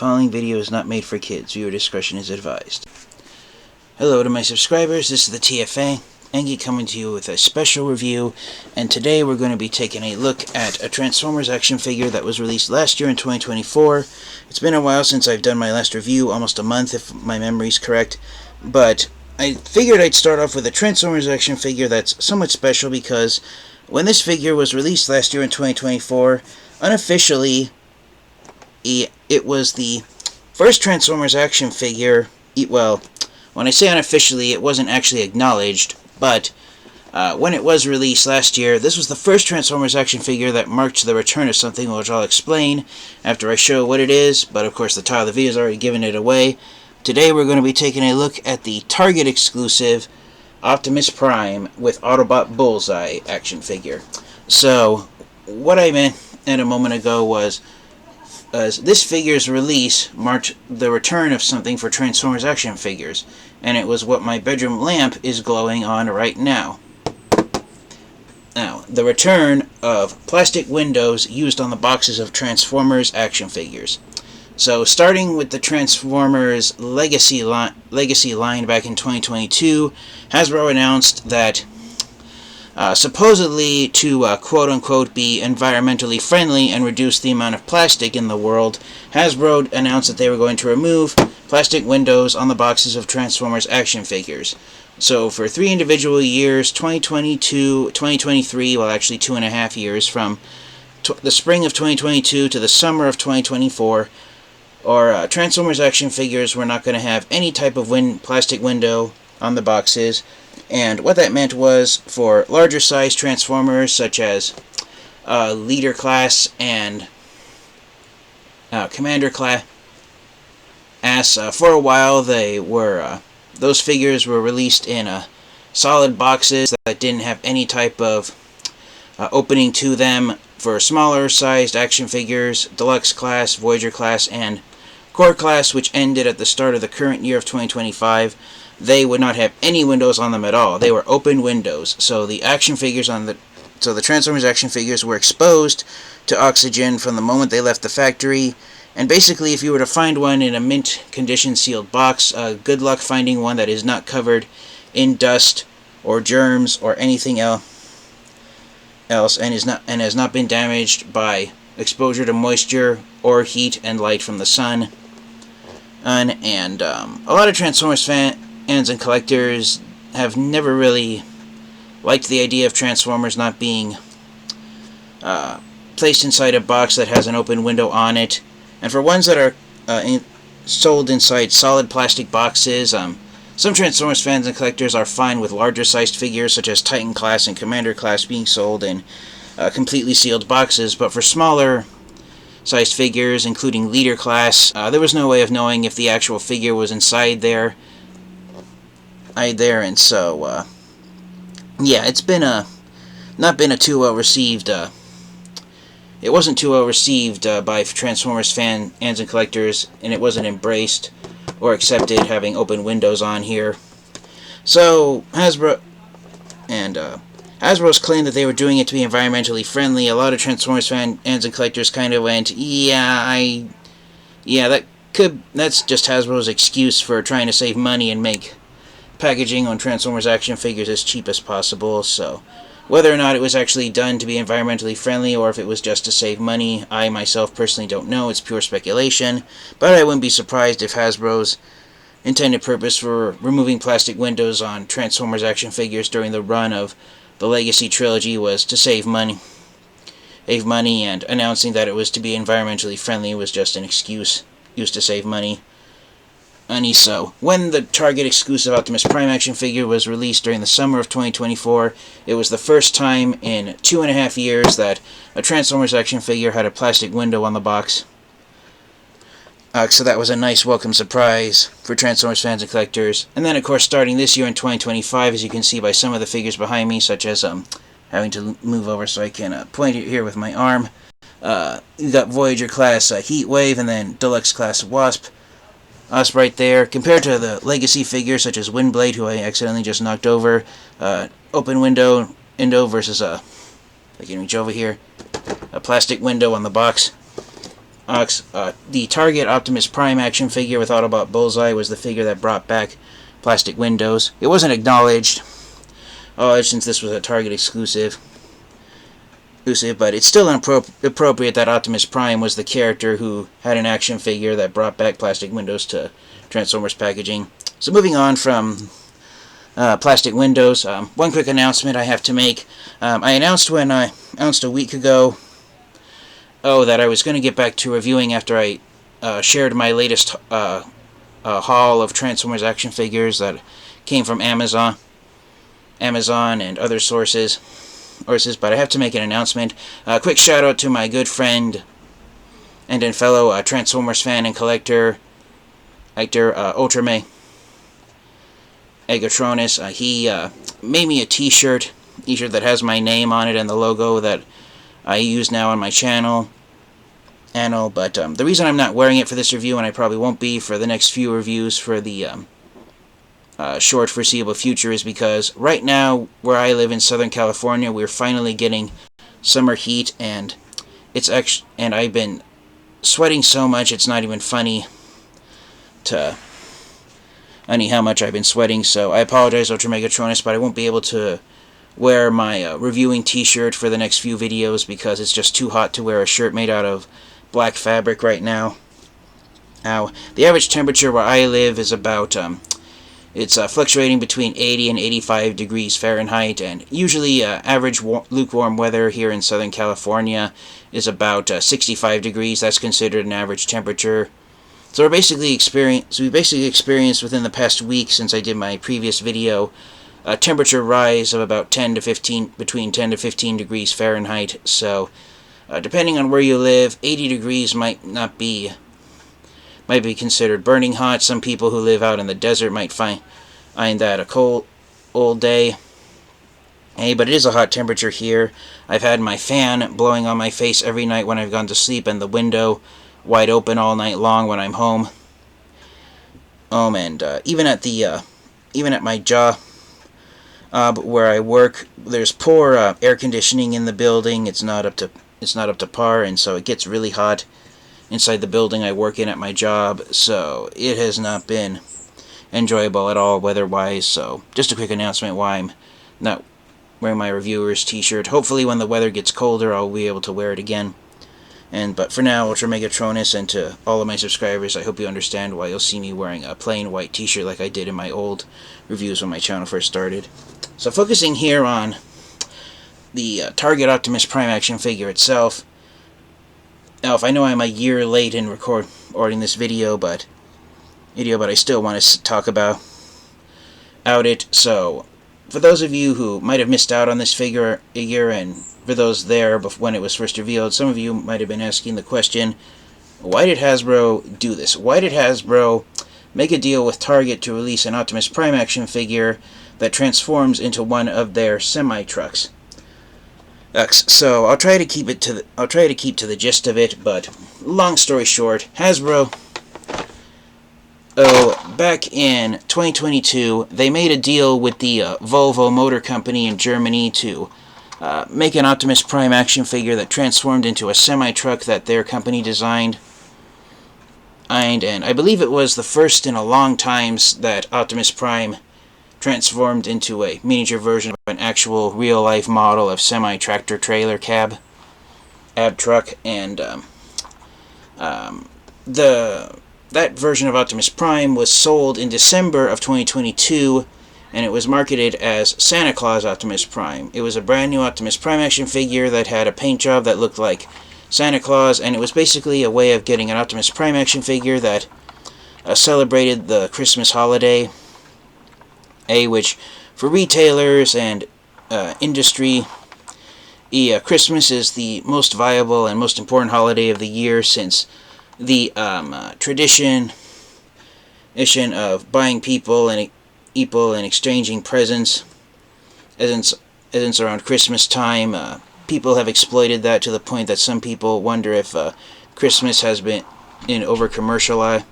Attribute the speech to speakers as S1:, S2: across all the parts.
S1: following video is not made for kids. Viewer discretion is advised. Hello to my subscribers, this is the TFA, Angie coming to you with a special review, and today we're going to be taking a look at a Transformers action figure that was released last year in 2024. It's been a while since I've done my last review, almost a month if my memory's correct, but I figured I'd start off with a Transformers action figure that's somewhat special because when this figure was released last year in 2024, unofficially, it was the first Transformers action figure. Well, when I say unofficially, it wasn't actually acknowledged, but when it was released last year, this was the first Transformers action figure that marked the return of something, which I'll explain after I show what it is, but of course the title of the video has already given it away. Today we're going to be taking a look at the Target exclusive Optimus Prime with Autobot Bullseye action figure. So, what I meant a moment ago was this figure's release marked the return of something for Transformers action figures, and it was what my bedroom lamp is glowing on right now. Now, the return of plastic windows used on the boxes of Transformers action figures. So, starting with the Transformers Legacy line back in 2022, Hasbro announced that supposedly to quote-unquote be environmentally friendly and reduce the amount of plastic in the world, Hasbro announced that they were going to remove plastic windows on the boxes of Transformers action figures. So for 3 individual years, 2022, 2023, well actually 2.5 years, from the spring of 2022 to the summer of 2024, Transformers action figures were not going to have any type of plastic window on the boxes. And what that meant was for larger size Transformers such as Leader Class and Commander Class, for a while those figures were released in solid boxes that didn't have any type of opening to them. For smaller sized action figures, Deluxe Class, Voyager Class, and Core Class, which ended at the start of the current year of 2025, they would not have any windows on them at all. They were open windows. So the action figures the Transformers action figures were exposed to oxygen from the moment they left the factory. And basically, if you were to find one in a mint condition sealed box, good luck finding one that is not covered in dust or germs or anything else and has not been damaged by exposure to moisture or heat and light from the sun. And a lot of Transformers fans and collectors have never really liked the idea of Transformers not being placed inside a box that has an open window on it. And for ones that are sold inside solid plastic boxes, some Transformers fans and collectors are fine with larger sized figures such as Titan Class and Commander Class being sold in completely sealed boxes, but for smaller sized figures, including Leader Class, there was no way of knowing if the actual figure was inside there. And so, yeah, it's been not been a too well received. It wasn't too well received by Transformers fans and collectors, and it wasn't embraced or accepted having open windows on here. So Hasbro's claim that they were doing it to be environmentally friendly. A lot of Transformers fans and collectors kind of went, that's just Hasbro's excuse for trying to save money and make packaging on Transformers action figures as cheap as possible. So whether or not it was actually done to be environmentally friendly or if it was just to save money, I myself personally don't know. It's pure speculation, but I wouldn't be surprised if Hasbro's intended purpose for removing plastic windows on Transformers action figures during the run of the Legacy Trilogy was to save money, and announcing that it was to be environmentally friendly was just an excuse used to save money. So, when the Target exclusive Optimus Prime action figure was released during the summer of 2024, it was the first time in 2.5 years that a Transformers action figure had a plastic window on the box. So that was a nice welcome surprise for Transformers fans and collectors. And then, of course, starting this year in 2025, as you can see by some of the figures behind me, such as having to move over so I can point it here with my arm, you got Voyager Class Heatwave, and then Deluxe Class Wasp. Us right there, compared to the Legacy figures such as Windblade, who I accidentally just knocked over, open window versus I can reach over here, a plastic window on the box. The Target Optimus Prime action figure with Autobot Bullseye was the figure that brought back plastic windows. It wasn't acknowledged since this was a Target exclusive, but it's still appropriate that Optimus Prime was the character who had an action figure that brought back plastic windows to Transformers packaging. So moving on from plastic windows, one quick announcement I have to make. I announced a week ago that I was going to get back to reviewing after I shared my latest haul of Transformers action figures that came from Amazon and other sources, but I have to make an announcement. Quick shout out to my good friend and fellow Transformers fan and collector, Ultramay Egatronus. He made me a t-shirt that has my name on it and the logo that I use now on my channel. But the reason I'm not wearing it for this review, and I probably won't be for the next few reviews for the short foreseeable future, is because right now, where I live in Southern California, we're finally getting summer heat, and I've been sweating so much it's not even funny how much I've been sweating. So I apologize, Ultra Megatronus, but I won't be able to wear my reviewing t-shirt for the next few videos because it's just too hot to wear a shirt made out of black fabric right now. The average temperature where I live is about it's fluctuating between 80 and 85 degrees Fahrenheit, and usually average lukewarm weather here in Southern California is about 65 degrees. That's considered an average temperature. So we basically experienced within the past week since I did my previous video a temperature rise of about between 10 to 15 degrees Fahrenheit. So depending on where you live, 80 degrees might be considered burning hot. Some people who live out in the desert might find that a cold day. Hey, but it is a hot temperature here. I've had my fan blowing on my face every night when I've gone to sleep, and the window wide open all night long when I'm home. And even at my job where I work, there's poor air conditioning in the building. It's not up to par, and so it gets really hot inside the building I work in at my job, so it has not been enjoyable at all weather-wise. So just a quick announcement why I'm not wearing my reviewer's t-shirt. Hopefully when the weather gets colder I'll be able to wear it again. But for now, Ultra Megatronus, and to all of my subscribers, I hope you understand why you'll see me wearing a plain white t-shirt like I did in my old reviews when my channel first started. So focusing here on the Target Optimus Prime action figure itself. Now, if I know I'm a year late in recording this video, but I still want to talk about it. So, for those of you who might have missed out on this figure, and for those there when it was first revealed, some of you might have been asking the question, why did Hasbro do this? Why did Hasbro make a deal with Target to release an Optimus Prime action figure that transforms into one of their semi-trucks? So I'll try to keep to the gist of it, but long story short, Hasbro, back in 2022, they made a deal with the Volvo Motor Company in Germany to make an Optimus Prime action figure that transformed into a semi-truck that their company designed. And I believe it was the first in a long time that Optimus Prime transformed into a miniature version of an actual real-life model of semi-tractor trailer cab truck. And that version of Optimus Prime was sold in December of 2022, and it was marketed as Santa Claus Optimus Prime. It was a brand new Optimus Prime action figure that had a paint job that looked like Santa Claus, and it was basically a way of getting an Optimus Prime action figure that celebrated the Christmas holiday, which for retailers and industry, Christmas is the most viable and most important holiday of the year, since the tradition of buying people and exchanging presents around Christmas time. People have exploited that to the point that some people wonder if Christmas has been over-commercialized,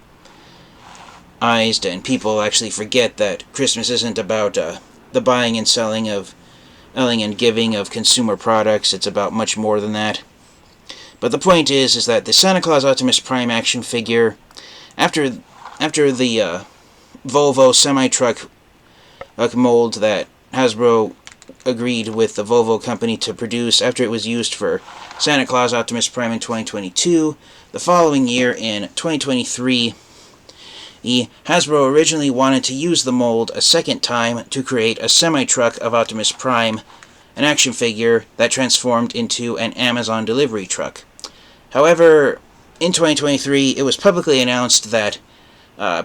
S1: and people actually forget that Christmas isn't about the buying and selling and giving of consumer products. It's about much more than that. But the point is that the Santa Claus Optimus Prime action figure, after the Volvo semi-truck mold that Hasbro agreed with the Volvo company to produce, after it was used for Santa Claus Optimus Prime in 2022, the following year in 2023, Hasbro originally wanted to use the mold a second time to create a semi-truck of Optimus Prime, an action figure that transformed into an Amazon delivery truck. However, in 2023, it was publicly announced that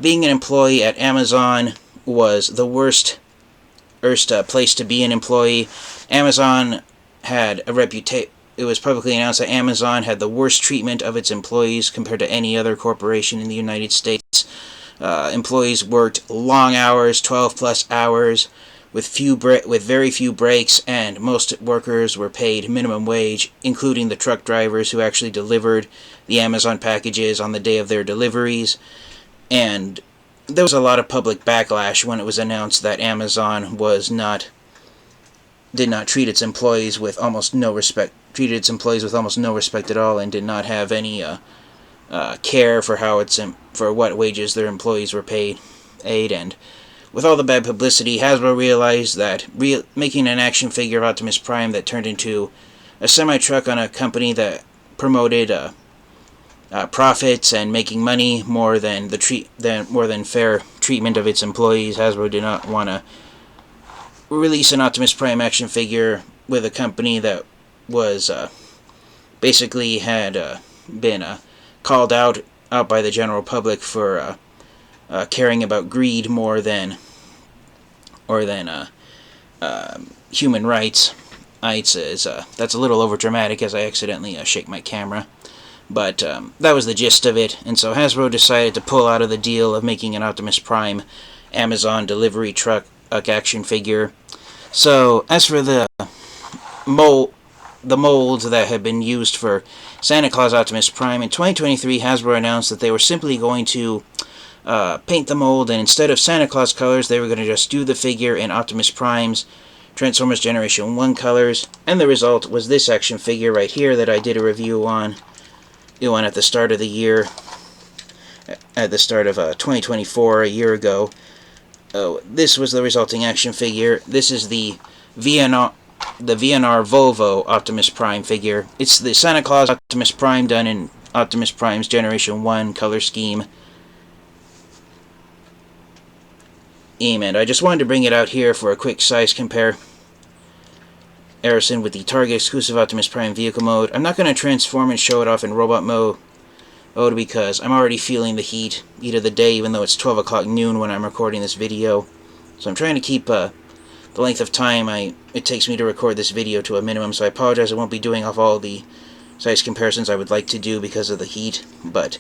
S1: being an employee at Amazon was the worst place to be an employee. Amazon had a reputation. It was publicly announced that Amazon had the worst treatment of its employees compared to any other corporation in the United States. Employees worked long hours, 12-plus hours, with very few breaks, and most workers were paid minimum wage, including the truck drivers who actually delivered the Amazon packages on the day of their deliveries. And there was a lot of public backlash when it was announced that Amazon did not treat its employees with almost no respect, at all, and did not have any care for what wages their employees were paid. And with all the bad publicity, Hasbro realized that making an action figure of Optimus Prime that turned into a semi-truck on a company that promoted profits and making money more than fair treatment of its employees, Hasbro did not want to release an Optimus Prime action figure with a company that was basically had been called out by the general public for caring about greed more than human rights. That's a little over dramatic as I accidentally shake my camera. But that was the gist of it, and so Hasbro decided to pull out of the deal of making an Optimus Prime Amazon delivery truck action figure. So, as for the molds that had been used for Santa Claus Optimus Prime, in 2023 Hasbro announced that they were simply going to paint the mold, and instead of Santa Claus colors, they were going to just do the figure in Optimus Prime's Transformers Generation 1 colors, and the result was this action figure right here that I did a review on. At the start of the year, at the start of 2024, a year ago. This was the resulting action figure. This is the VNR Volvo Optimus Prime figure. It's the Santa Claus Optimus Prime done in Optimus Prime's Generation 1 color scheme. And I just wanted to bring it out here for a quick size comparison with the Target exclusive Optimus Prime vehicle mode. I'm not going to transform and show it off in robot mode because I'm already feeling the heat of the day, even though it's 12 o'clock noon when I'm recording this video. So I'm trying to keep the length of time it takes me to record this video to a minimum, so I apologize I won't be doing off all the size comparisons I would like to do because of the heat. But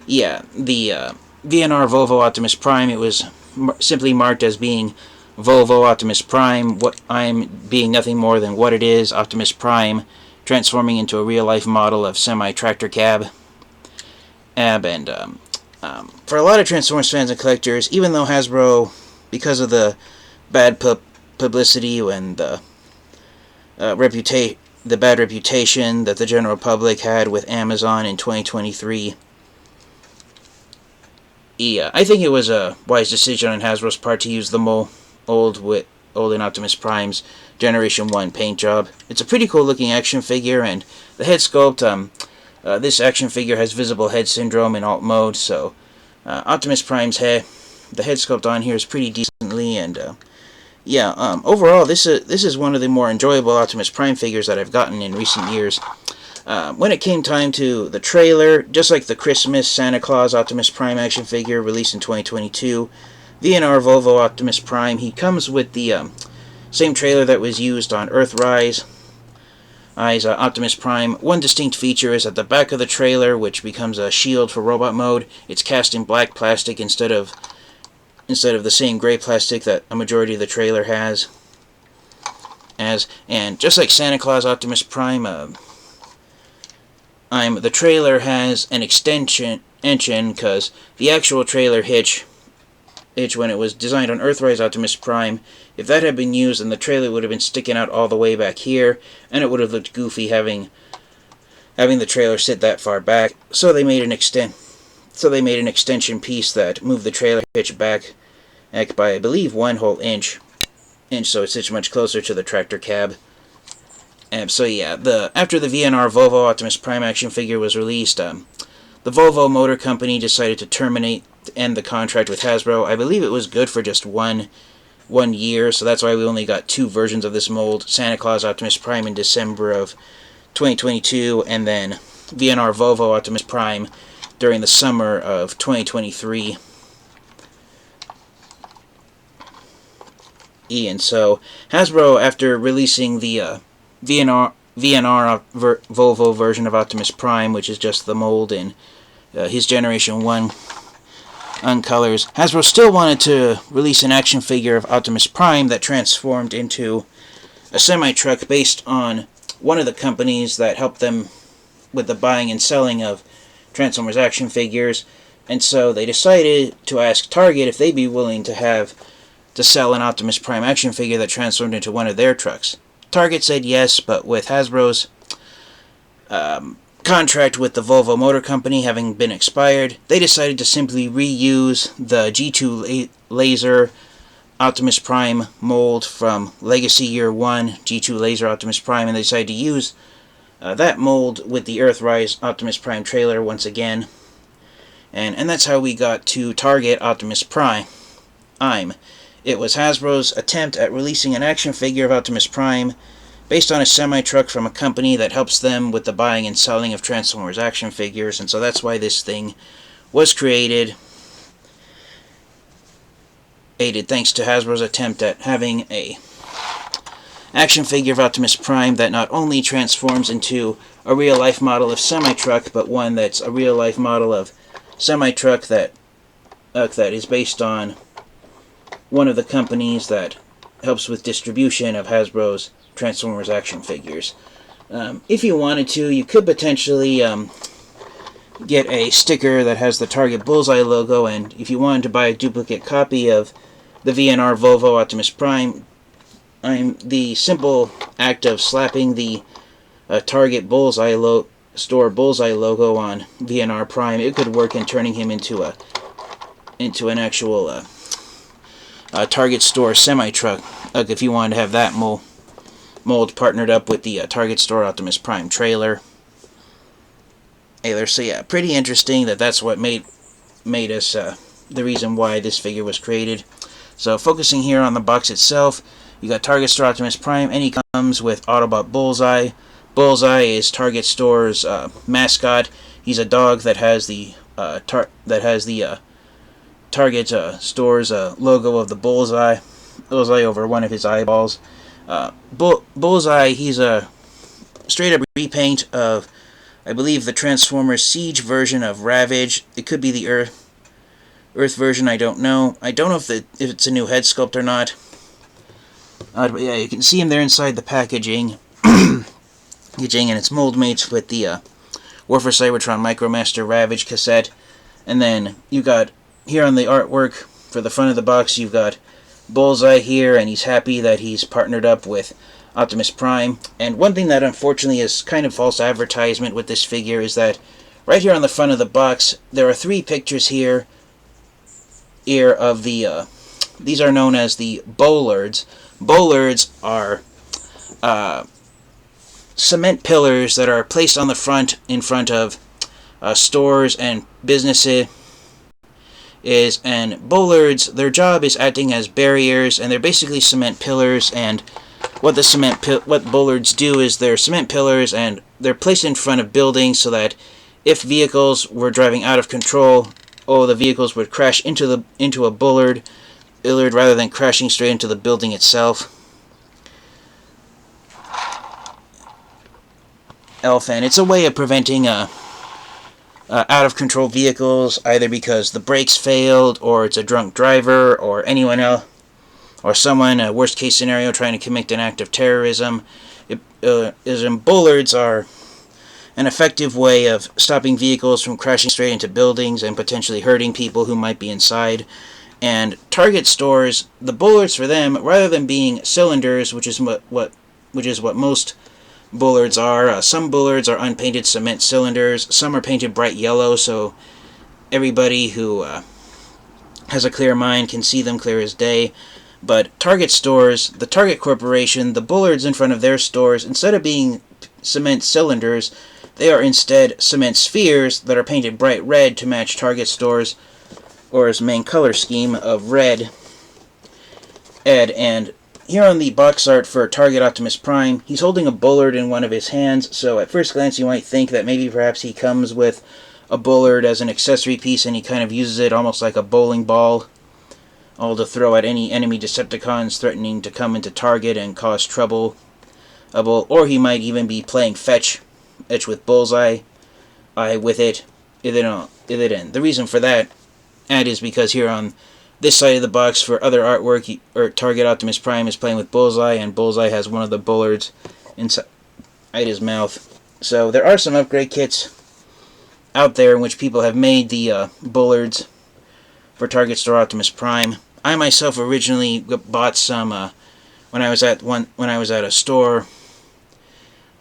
S1: yeah, the VNR Volvo Optimus Prime, it was simply marked as being Volvo Optimus Prime, what I'm being nothing more than what it is, Optimus Prime, transforming into a real-life model of semi-tractor cab. And for a lot of Transformers fans and collectors, even though Hasbro, because of the bad publicity and the bad reputation that the general public had with Amazon in 2023, I think it was a wise decision on Hasbro's part to use the mold in Optimus Prime's Generation 1 paint job. It's a pretty cool looking action figure, and the head sculpt, this action figure has visible head syndrome in alt mode, so Optimus Prime's head, the head sculpt on here is pretty decently, and overall this is one of the more enjoyable Optimus Prime figures that I've gotten in recent years. When it came time to the trailer, just like the Christmas Santa Claus Optimus Prime action figure released in 2022, VNR Volvo Optimus Prime, he comes with the same trailer that was used on Earthrise Optimus Prime. One distinct feature is at the back of the trailer, which becomes a shield for robot mode, it's cast in black plastic instead of the same gray plastic that a majority of the trailer has. And just like Santa Claus Optimus Prime, the trailer has an extension because the actual trailer hitch when it was designed on Earthrise Optimus Prime, if that had been used, then the trailer would have been sticking out all the way back here, and it would have looked goofy having having the trailer sit that far back. So they made an extension piece that moved the trailer hitch back by, I believe, 1 whole inch, so it sits much closer to the tractor cab. So yeah, after the VNR Volvo Optimus Prime action figure was released, the Volvo Motor Company decided to end the contract with Hasbro. I believe it was good for just one year, so that's why we only got 2 versions of this mold: Santa Claus Optimus Prime in December of 2022, and then VNR Volvo Optimus Prime during the summer of 2023. And so Hasbro, after releasing the VNR Volvo version of Optimus Prime, which is just the mold in his Generation 1 colors, Hasbro still wanted to release an action figure of Optimus Prime that transformed into a semi-truck based on one of the companies that helped them with the buying and selling of Transformers action figures. And so they decided to ask Target if they'd be willing to sell an Optimus Prime action figure that transformed into one of their trucks. Target said yes, but with Hasbro's contract with the Volvo Motor Company having been expired, they decided to simply reuse the G2 Laser Optimus Prime mold from Legacy Year 1, G2 Laser Optimus Prime, and they decided to use that mold with the Earthrise Optimus Prime trailer once again. And that's how we got to Target Optimus Prime. It was Hasbro's attempt at releasing an action figure of Optimus Prime based on a semi-truck from a company that helps them with the buying and selling of Transformers action figures, and so that's why this thing was created, aided thanks to Hasbro's attempt at having a action figure of Optimus Prime that not only transforms into a real-life model of semi-truck, but one that's a real-life model of semi-truck that is based on one of the companies that helps with distribution of Hasbro's Transformers action figures. If you wanted to, you could potentially get a sticker that has the Target Bullseye logo, and if you wanted to buy a duplicate copy of the VNR Volvo Optimus Prime, the simple act of slapping the Target Bullseye store Bullseye logo on VNR Prime, it could work in turning him into an actual Target store semi-truck, if you wanted to have that mold partnered up with the Target store Optimus Prime trailer. So yeah, pretty interesting that's what made us the reason why this figure was created. So focusing here on the box itself, you got Target store Optimus Prime, and he comes with Autobot Bullseye. Bullseye is Target store's mascot. He's a dog that has the Target store's logo of the bullseye over one of his eyeballs. Bullseye, he's a straight-up repaint of, I believe, the Transformers Siege version of Ravage. It could be the Earth version, I don't know. I don't know if it's a new head sculpt or not. But yeah, you can see him there inside the packaging. And it's mold mates with the WFC Trilogy Micromaster Ravage cassette. And then you got, here on the artwork for the front of the box, you've got Bullseye here, and he's happy that he's partnered up with Optimus Prime. And one thing that unfortunately is kind of false advertisement with this figure is that right here on the front of the box, there are 3 pictures here of the, these are known as the bollards. Bollards are cement pillars that are placed on the front, in front of stores and businesses. And bollards, their job is acting as barriers, and they're basically cement pillars. And what bollards do is they're cement pillars, and they're placed in front of buildings so that if vehicles were driving out of control, the vehicles would crash into a bollard rather than crashing straight into the building itself. And it's a way of preventing out-of-control vehicles, either because the brakes failed, or it's a drunk driver, or anyone else, or someone, worst-case scenario, trying to commit an act of terrorism. Bollards are an effective way of stopping vehicles from crashing straight into buildings and potentially hurting people who might be inside. And Target stores, the bollards for them, rather than being cylinders, which is what most bullards are. Some bullards are unpainted cement cylinders. Some are painted bright yellow, so everybody who has a clear mind can see them clear as day. But Target stores, the Target Corporation, the bullards in front of their stores, instead of being cement cylinders, they are instead cement spheres that are painted bright red to match Target stores or his main color scheme of red. And here on the box art for Target Optimus Prime, he's holding a bullard in one of his hands, so at first glance you might think that maybe perhaps he comes with a bullard as an accessory piece and he kind of uses it almost like a bowling ball, all to throw at any enemy Decepticons threatening to come into Target and cause trouble. Or he might even be playing fetch with Bullseye with it. The reason for that is because here on this side of the box for other artwork, Target Optimus Prime is playing with Bullseye, and Bullseye has one of the bullards inside his mouth. So there are some upgrade kits out there in which people have made the bullards for Target Store Optimus Prime. I myself originally bought some when I was at a store,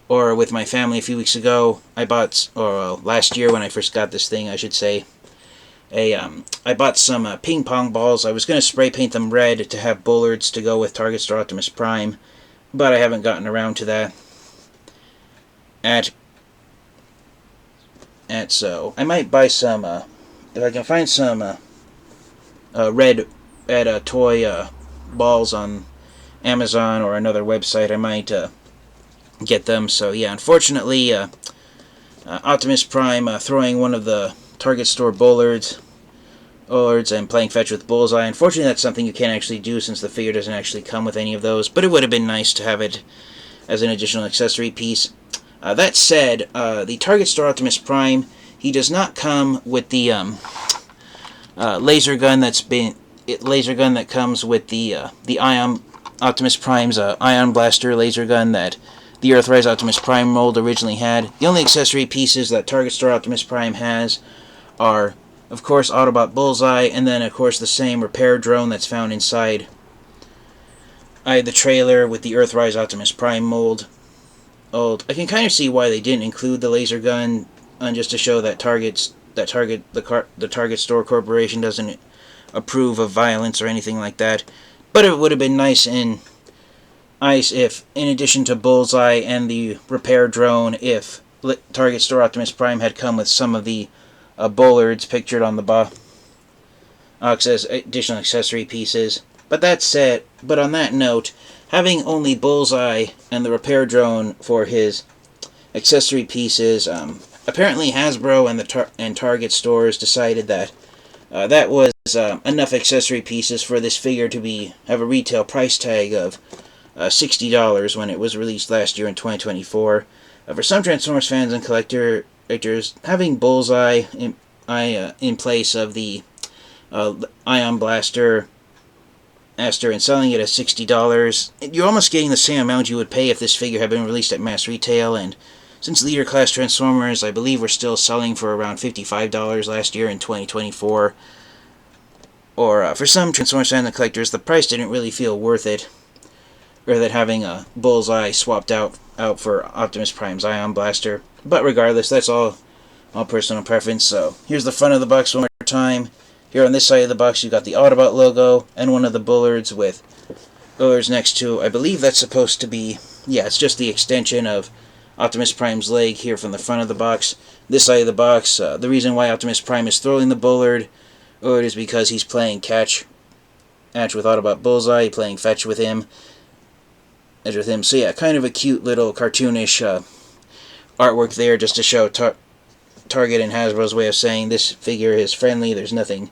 S1: or with my family a few weeks ago. I bought, or last year when I first got this thing, I should say. I bought some ping pong balls. I was going to spray paint them red to have bullards to go with Target Store Optimus Prime, but I haven't gotten around to that. So I might buy some if I can find some red toy balls on Amazon or another website. I might get them. So yeah, unfortunately, Optimus Prime throwing one of the Target store bullards and playing fetch with Bullseye. Unfortunately, that's something you can't actually do since the figure doesn't actually come with any of those, but it would have been nice to have it as an additional accessory piece. That said, the Target store Optimus Prime, he does not come with the laser gun that comes with the Ion Optimus Prime's Ion Blaster laser gun that the Earthrise Optimus Prime mold originally had. The only accessory pieces that Target store Optimus Prime has are, of course, Autobot Bullseye, and then, of course, the same repair drone that's found inside the trailer with the Earthrise Optimus Prime mold. I can kind of see why they didn't include the laser gun, just to show that the Target Store Corporation doesn't approve of violence or anything like that. But it would have been nice if, in addition to Bullseye and the repair drone, if Target Store Optimus Prime had come with some of the bullards pictured on the box as additional accessory pieces. But on that note, having only Bullseye and the repair drone for his accessory pieces, apparently Hasbro and Target stores decided that that was enough accessory pieces for this figure to have a retail price tag of $60 when it was released last year in 2024. For some Transformers fans and collectors, having Bullseye in place of the Ion Blaster and selling it at $60, you're almost getting the same amount you would pay if this figure had been released at mass retail. And since leader class Transformers, I believe, were still selling for around $55 last year in 2024, or for some Transformers fans and collectors, the price didn't really feel worth it, or that having a Bullseye swapped out for Optimus Prime's Ion Blaster. But regardless, that's all personal preference. So here's the front of the box one more time. Here on this side of the box, you've got the Autobot logo and one of the bullards with bullards next to. I believe that's supposed to be, it's just the extension of Optimus Prime's leg here from the front of the box. This side of the box, the reason why Optimus Prime is throwing the bullard is because he's playing catch with Autobot Bullseye, playing fetch with him. So yeah, kind of a cute little cartoonish artwork there, just to show Target and Hasbro's way of saying this figure is friendly, there's nothing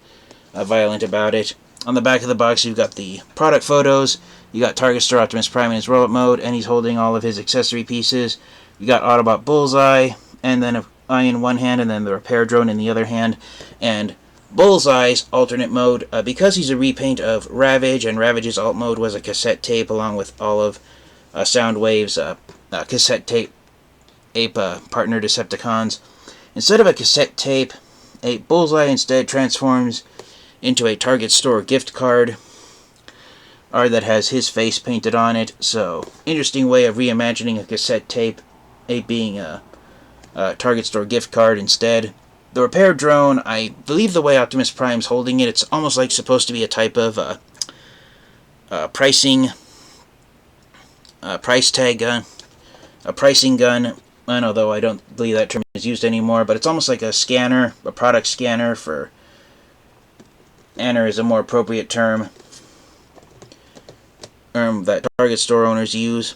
S1: violent about it. On the back of the box, you've got the product photos. You got Target Store Optimus Prime in his robot mode, and he's holding all of his accessory pieces. You got Autobot Bullseye, and then an eye in one hand, and then the repair drone in the other hand. And Bullseye's alternate mode, because he's a repaint of Ravage, and Ravage's alt mode was a cassette tape along with all of Soundwave's cassette tape partner Decepticons. Instead of a cassette tape, a Bullseye instead transforms into a Target Store gift card that has his face painted on it. So, interesting way of reimagining a cassette tape it being a Target store gift card instead. The repair drone, I believe the way Optimus Prime's holding it, it's almost like supposed to be a type of pricing price tag gun, a pricing gun. And although I don't believe that term is used anymore, but it's almost like a scanner, a product scanner for. Scanner is a more appropriate term that Target store owners use.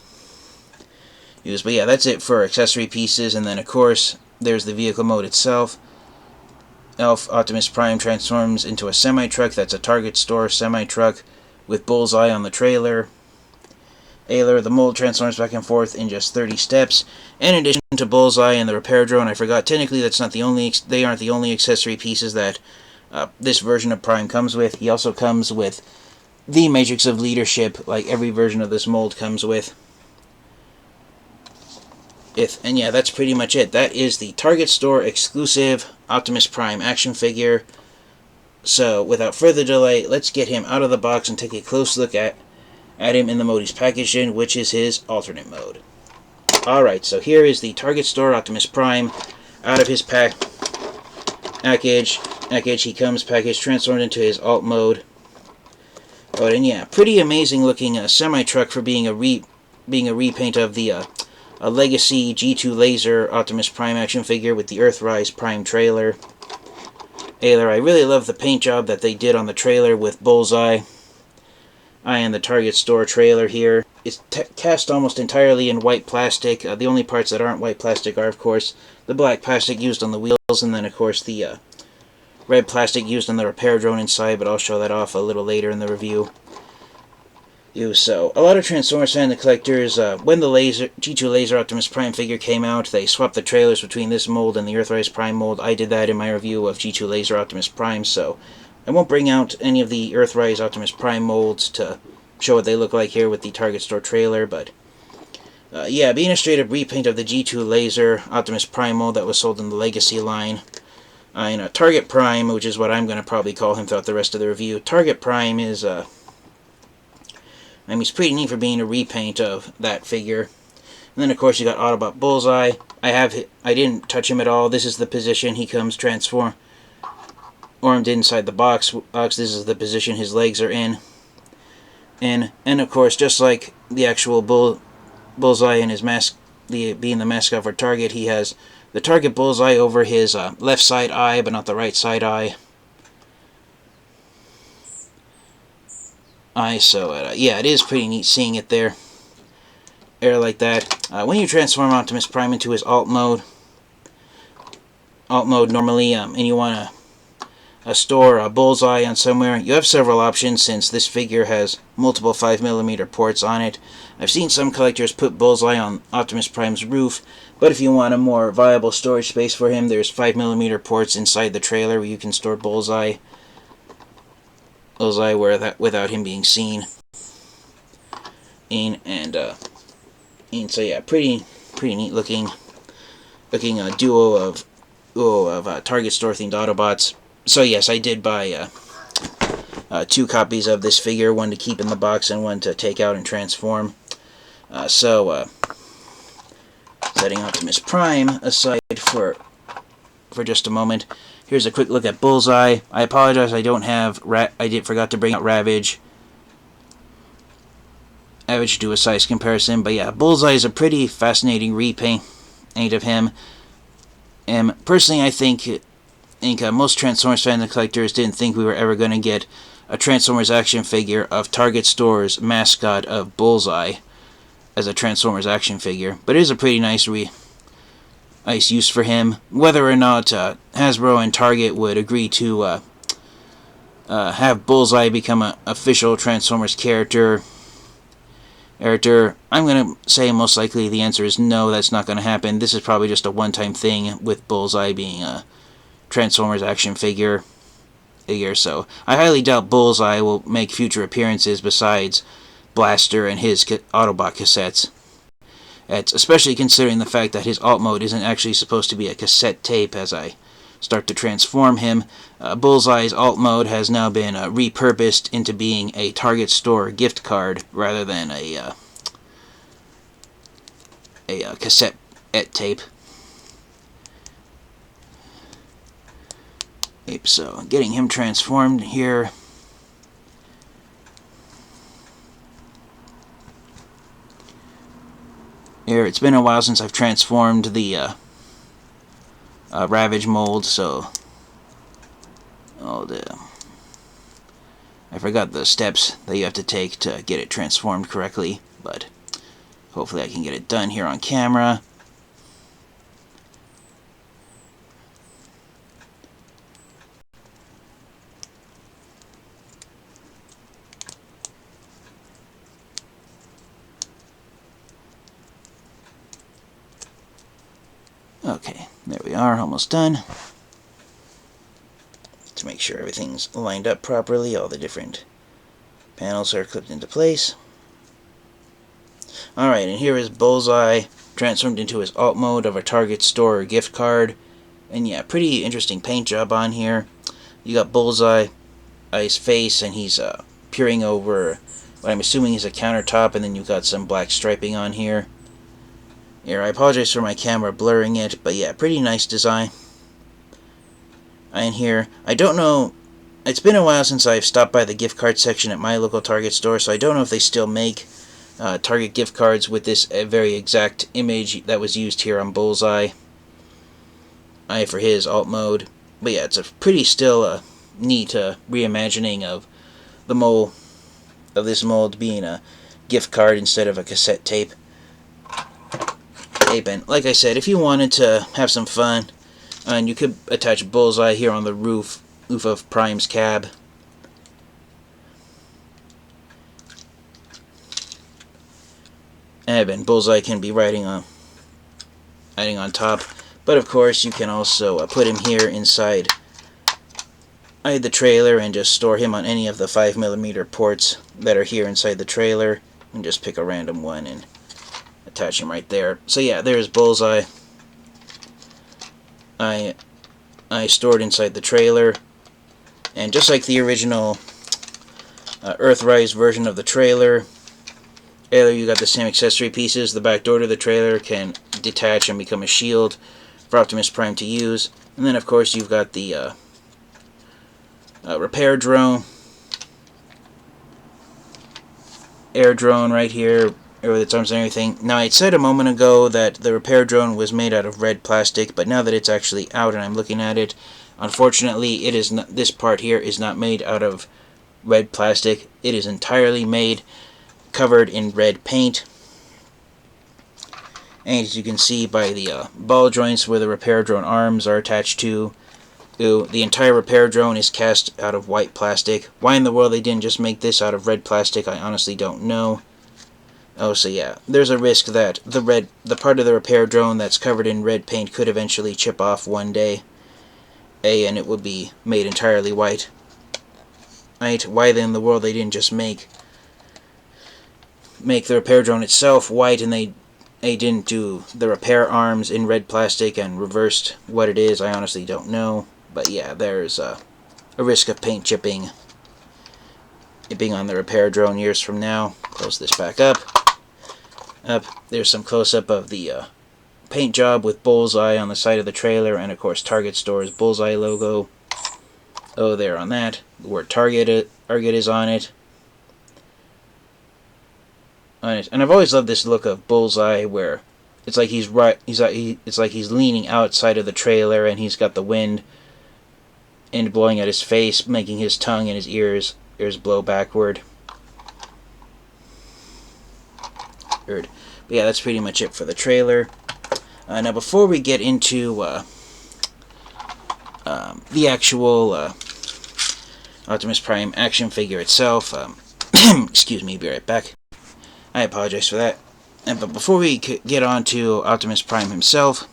S1: But yeah, that's it for accessory pieces, and then of course there's the vehicle mode itself. Optimus Prime transforms into a semi-truck. That's a Target store semi-truck with Bullseye on the trailer. The mold transforms back and forth in just 30 steps. In addition to Bullseye and the repair drone, I forgot, technically that's not the only. They aren't the only accessory pieces that this version of Prime comes with. He also comes with the Matrix of Leadership, like every version of this mold comes with. And yeah, that's pretty much it. That is the Target store exclusive Optimus Prime action figure. So without further delay, let's get him out of the box and take a close look at him in the mode he's packaged in, which is his alternate mode. Alright, so here is the Target store Optimus Prime out of his package. He comes packaged, transformed into his alt mode. And yeah, pretty amazing looking semi-truck for being a repaint of the a legacy G2 Laser Optimus Prime action figure with the Earthrise Prime trailer. I really love the paint job that they did on the trailer with Bullseye. And the Target store trailer here. It's cast almost entirely in white plastic. The only parts that aren't white plastic are, of course, the black plastic used on the wheels, and then, of course, the red plastic used on the repair drone inside, but I'll show that off a little later in the review. So, a lot of Transformers fan collectors, when the G2 Laser Optimus Prime figure came out, they swapped the trailers between this mold and the Earthrise Prime mold. I did that in my review of G2 Laser Optimus Prime, so I won't bring out any of the Earthrise Optimus Prime molds to show what they look like here with the Target store trailer, but yeah, being a straight-up repaint of the G2 Laser Optimus Prime mold that was sold in the Legacy line. Target Prime, which is what I'm going to probably call him throughout the rest of the review. Target Prime is, he's pretty neat for being a repaint of that figure. And then, of course, you got Autobot Bullseye. I didn't touch him at all. This is the position he comes transformed inside the box. This is the position his legs are in. And of course, just like the actual Bullseye and his mask, being the mascot for Target, he has the Target Bullseye over his left side eye, but not the right side eye. Yeah, it is pretty neat seeing it there. Like that. When you transform Optimus Prime into his alt mode normally, and you want to store a Bullseye on somewhere, you have several options since this figure has multiple 5mm ports on it. I've seen some collectors put Bullseye on Optimus Prime's roof, but if you want a more viable storage space for him, there's 5mm ports inside the trailer where you can store Bullseye without him being seen. So yeah, pretty neat looking duo of Target store themed Autobots. So yes, I did buy 2 copies of this figure, one to keep in the box and one to take out and transform. Setting Optimus Prime aside for just a moment, here's a quick look at Bullseye. I apologize, I forgot to bring out Ravage. To do a size comparison, but yeah, Bullseye is a pretty fascinating repaint of him. And personally, I think most Transformers fans and collectors didn't think we were ever going to get a Transformers action figure of Target Store's mascot of Bullseye as a Transformers action figure. But it is a pretty nice use for him. Whether or not Hasbro and Target would agree to have Bullseye become an official Transformers character, I'm going to say most likely the answer is no, that's not going to happen. This is probably just a one-time thing with Bullseye being a Transformers action figure. So I highly doubt Bullseye will make future appearances besides Blaster and his Autobot cassettes. Especially considering the fact that his alt mode isn't actually supposed to be a cassette tape as I start to transform him. Bullseye's alt mode has now been repurposed into being a Target store gift card rather than a cassette tape. So getting him transformed here. It's been a while since I've transformed the Ravage mold, so I forgot the steps that you have to take to get it transformed correctly, but hopefully I can get it done here on camera. Okay, there we are, almost done. To make sure everything's lined up properly, all the different panels are clipped into place. Alright, and here is Bullseye transformed into his alt mode of a Target store gift card. And yeah, pretty interesting paint job on here. You got Bullseye's face, and he's peering over what I'm assuming is a countertop, and then you've got some black striping on here. Here, I apologize for my camera blurring it, but yeah, pretty nice design. And here, I don't know, it's been a while since I've stopped by the gift card section at my local Target store, so I don't know if they still make Target gift cards with this very exact image that was used here on Bullseye for his alt mode. But yeah, it's a pretty still neat reimagining of the mold, of this mold being a gift card instead of a cassette tape. And like I said, if you wanted to have some fun, and you could attach Bullseye here on the roof of Prime's cab. And Bullseye can be riding on top. But of course, you can also put him here inside the trailer and just store him on any of the 5mm ports that are here inside the trailer, and just pick a random one and attach him right there. So yeah, there's Bullseye. I stored inside the trailer, and just like the original Earthrise version of the trailer, you got the same accessory pieces. The back door to the trailer can detach and become a shield for Optimus Prime to use. And then of course you've got the repair drone, air drone right here, with its arms and everything. Now, I said a moment ago that the repair drone was made out of red plastic, but now that it's actually out and I'm looking at it, unfortunately, it is not, this part here is not made out of red plastic. It is entirely covered in red paint. And as you can see by the ball joints where the repair drone arms are attached to, the entire repair drone is cast out of white plastic. Why in the world they didn't just make this out of red plastic, I honestly don't know. Oh, so yeah, there's a risk that the part of the repair drone that's covered in red paint could eventually chip off one day, and it would be made entirely white. Right? Why then in the world they didn't just make the repair drone itself white, and they didn't do the repair arms in red plastic and reversed what it is, I honestly don't know. But yeah, there's a risk of paint chipping it being on the repair drone years from now. Close this back up. There's some close-up of the paint job with Bullseye on the side of the trailer, and of course Target Store's Bullseye logo. Oh, there on that. The word Target is on it. And I've always loved this look of Bullseye, where it's like it's like he's leaning outside of the trailer, and he's got the wind blowing at his face, making his tongue and his ears blow backward. But yeah, that's pretty much it for the trailer. Now, before we get into the actual Optimus Prime action figure itself, excuse me, be right back. I apologize for that. But before we get on to Optimus Prime himself,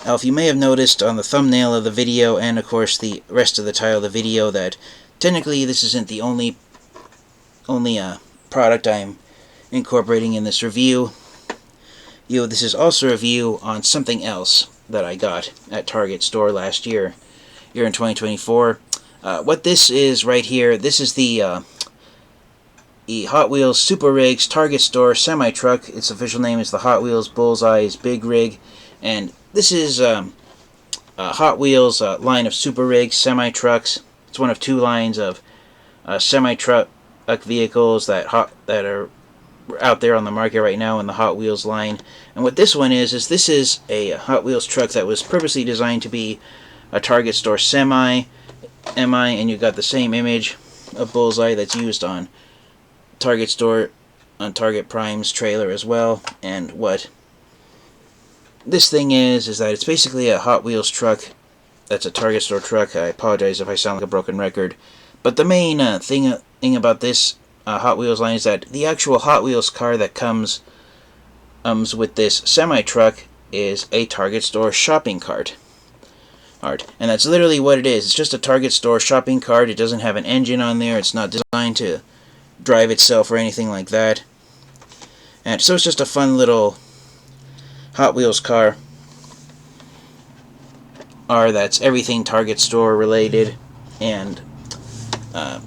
S1: if you may have noticed on the thumbnail of the video, and of course the rest of the title of the video, that technically this isn't the only product I'm incorporating in this review. This is also a review on something else that I got at Target store last year in 2024. What this is right here, this is the the Hot Wheels Super Rigs Target Store Semi-Truck. Its official name is the Hot Wheels Bullseye's Big Rig, and this is a Hot Wheels line of Super Rigs semi-trucks. It's one of two lines of semi-truck vehicles that are out there on the market right now in the Hot Wheels line. And what this one is this is a Hot Wheels truck that was purposely designed to be a Target Store MI, and you got the same image of Bullseye that's used on Target Store, on Target Prime's trailer as well. And what this thing is that it's basically a Hot Wheels truck that's a Target Store truck. I apologize if I sound like a broken record, but the main thing about this Hot Wheels line is that the actual Hot Wheels car that comes with this semi-truck is a Target Store shopping cart. And that's literally what it is. It's just a Target Store shopping cart. It doesn't have an engine on there. It's not designed to drive itself or anything like that. And so it's just a fun little Hot Wheels car that's everything Target Store related. And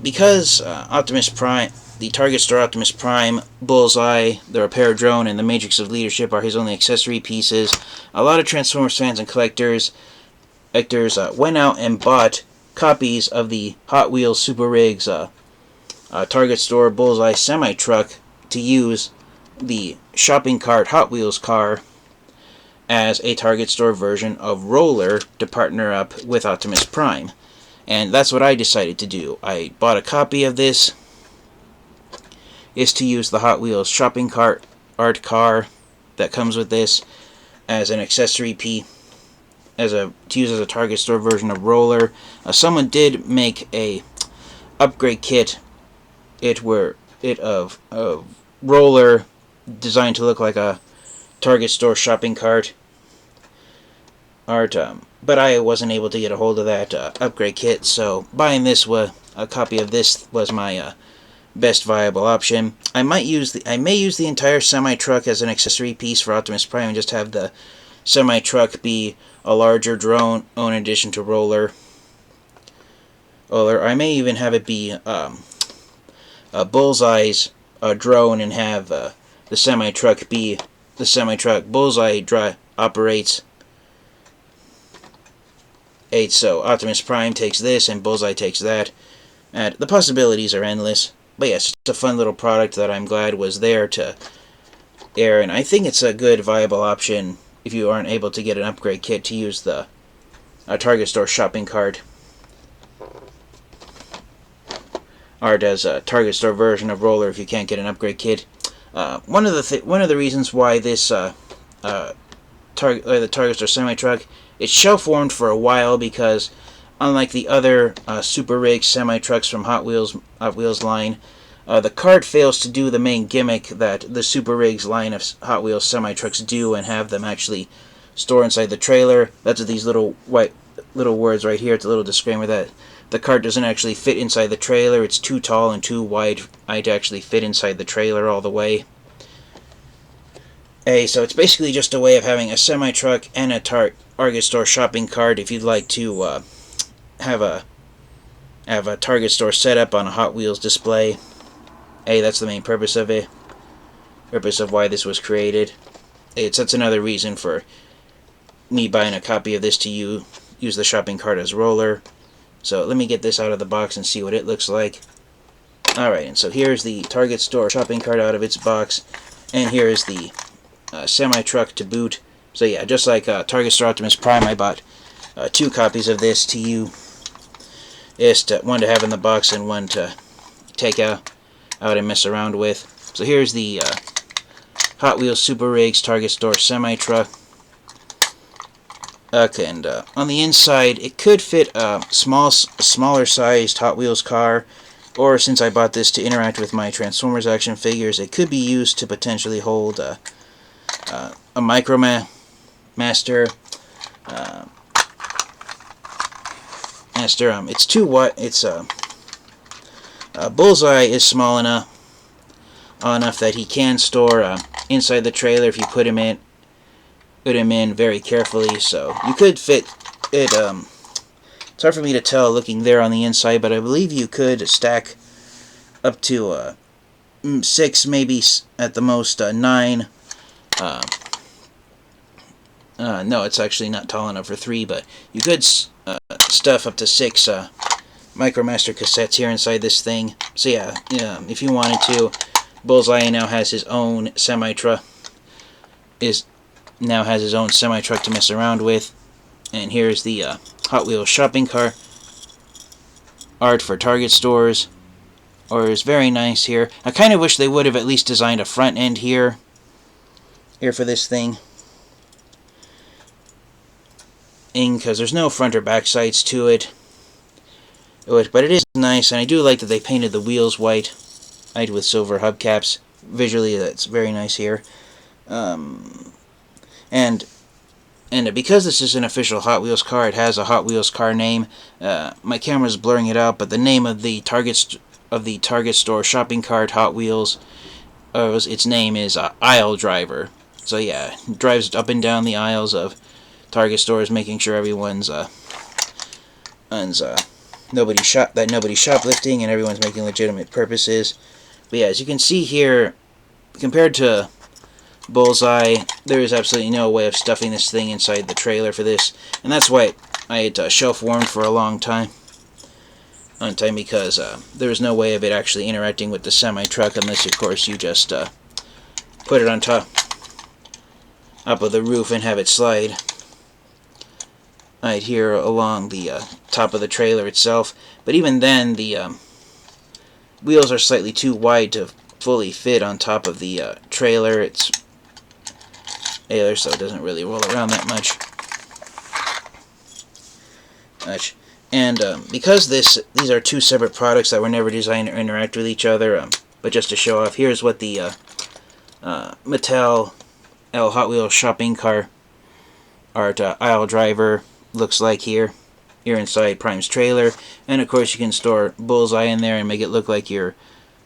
S1: because Optimus Prime, the Target Store Optimus Prime, Bullseye, the Repair Drone, and the Matrix of Leadership are his only accessory pieces, a lot of Transformers fans and collectors went out and bought copies of the Hot Wheels Super Rigs Target Store Bullseye semi-truck to use the shopping cart Hot Wheels car as a Target Store version of Roller to partner up with Optimus Prime. And that's what I decided to do. I bought a copy of this. Is to use the Hot Wheels shopping cart art car that comes with this as an accessory piece, to use as a Target Store version of Roller. Someone did make a upgrade kit. Of Roller designed to look like a Target Store shopping cart art, but I wasn't able to get a hold of that upgrade kit, so buying a copy of this was my best viable option. I may use the entire semi-truck as an accessory piece for Optimus Prime and just have the semi-truck be a larger drone in addition to Roller. Or I may even have it be a Bullseye's drone and have the semi-truck be the semi-truck Bullseye operates. So Optimus Prime takes this and Bullseye takes that. And the possibilities are endless. But yes, it's a fun little product that I'm glad was there to air, and I think it's a good viable option if you aren't able to get an upgrade kit to use the Target Store shopping cart art as a Target Store version of Roller if you can't get an upgrade kit. One of the reasons why this the Target Store semi-truck, it's shelf-warmed for a while because unlike the other Super Rig semi-trucks from Hot Wheels line, the cart fails to do the main gimmick that the Super Rigs line of Hot Wheels semi-trucks do and have them actually store inside the trailer. That's what these little white words right here. It's a little disclaimer that the cart doesn't actually fit inside the trailer. It's too tall and too wide to actually fit inside the trailer all the way. So it's basically just a way of having a semi-truck and a Target Store shopping cart if you'd like to have a Target Store setup on a Hot Wheels display. That's the main purpose of it. Purpose of why this was created. That's another reason for me buying a copy of this to use the shopping cart as Roller. So let me get this out of the box and see what it looks like. Alright, and so here's the Target Store shopping cart out of its box, and here is the semi-truck to boot. So yeah, just like Target Store Optimus Prime, I bought two copies of this to one to have in the box and one to take out and mess around with. So here's the Hot Wheels Super Rigs Target Store semi-truck. And on the inside, it could fit a smaller sized Hot Wheels car, or since I bought this to interact with my Transformers action figures, it could be used to potentially hold a Micromaster. It's too wide. It's Bullseye is small enough that he can store inside the trailer if you put him in very carefully. So you could fit it. It's hard for me to tell looking there on the inside, but I believe you could stack up to 6, maybe at the most 9. No, it's actually not tall enough for 3, but you could stuff up to 6 Micromaster cassettes here inside this thing. So yeah, if you wanted to, Bullseye now has his own semi-truck. Now has his own semi-truck to mess around with. And here's the Hot Wheels shopping cart art for Target stores. Or is very nice here. I kind of wish they would have at least designed a front end here for this thing. Because there's no front or back sides to it. But it is nice, and I do like that they painted the wheels white with silver hubcaps. Visually, that's very nice here. And because this is an official Hot Wheels car, it has a Hot Wheels car name. My camera's blurring it out, but the name of the Target store shopping cart Hot Wheels, its name is Aisle Driver. So yeah, it drives up and down the aisles of Target stores, making sure everyone's nobody's shoplifting and everyone's making legitimate purposes. But yeah, as you can see here, compared to Bullseye, there is absolutely no way of stuffing this thing inside the trailer for this, and that's why I had shelf warmed for a long time. Because there was no way of it actually interacting with the semi-truck unless, of course, you just put it on top of the roof and have it slide right here along the top of the trailer itself. But even then, the wheels are slightly too wide to fully fit on top of the trailer. It's so it doesn't really roll around that much. And because these are two separate products that were never designed to interact with each other, but just to show off, here's what the Mattel Hot Wheels shopping car art Aisle Driver looks like here inside Prime's trailer. And of course you can store Bullseye in there and make it look like you're